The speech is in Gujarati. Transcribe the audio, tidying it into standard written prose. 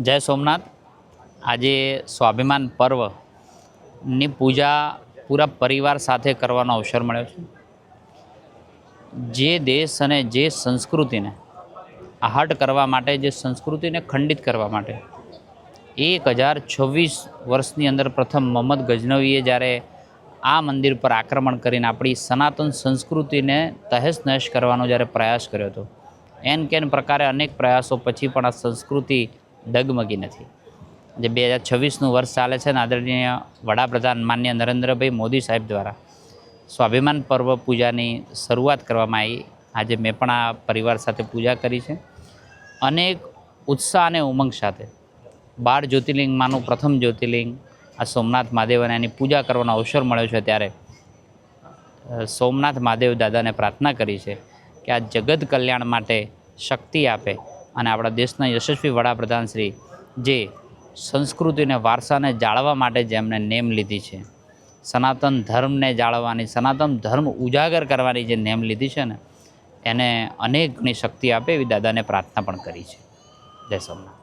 જય સોમનાથ। આજે સ્વાભિમાન પર્વની પૂજા પૂરા પરિવાર સાથે કરવાનો અવસર મળ્યો છે। જે દેશ અને જે સંસ્કૃતિને આહટ કરવા માટે, જે સંસ્કૃતિને ખંડિત કરવા માટે 1026 વર્ષની અંદર પ્રથમ મોહમ્મદ ગઝનવીએ જ્યારે આ મંદિર પર આક્રમણ કરીને આપણી સનાતન સંસ્કૃતિને તહેસ નહેસ કરવાનો જ્યારે પ્રયાસ કર્યો હતો, એન કેન પ્રકારે અનેક પ્રયાસો પછી પણ આ સંસ્કૃતિ ડગમગી નથી। જે 2026નું વર્ષ ચાલે છે ને, આદરણીય વડાપ્રધાન માનનીય નરેન્દ્રભાઈ મોદી સાહેબ દ્વારા સ્વાભિમાન પર્વ પૂજાની શરૂઆત કરવામાં આવી। આજે મેં પણ આ પરિવાર સાથે પૂજા કરી છે। અનેક ઉત્સાહ અને ઉમંગ સાથે 12 જ્યોતિર્લિંગમાંનું પ્રથમ જ્યોતિર્લિંગ આ સોમનાથ મહાદેવ અને એની પૂજા કરવાનો અવસર મળ્યો છે। ત્યારે સોમનાથ મહાદેવ દાદાને પ્રાર્થના કરી છે કે આ જગત કલ્યાણ માટે શક્તિ આપે અને આપણા દેશના યશસ્વી વડાપ્રધાન શ્રી જે સંસ્કૃતિને વારસાને જાળવવા માટે જેમણે નેમ લીધી છે, સનાતન ધર્મને જાળવવાની, સનાતન ધર્મ ઉજાગર કરવાની જે નેમ લીધી છે ને, એને અનેક ગણી શક્તિ આપે એવી દાદાને પ્રાર્થના પણ કરી છે। જય સોમનાથ।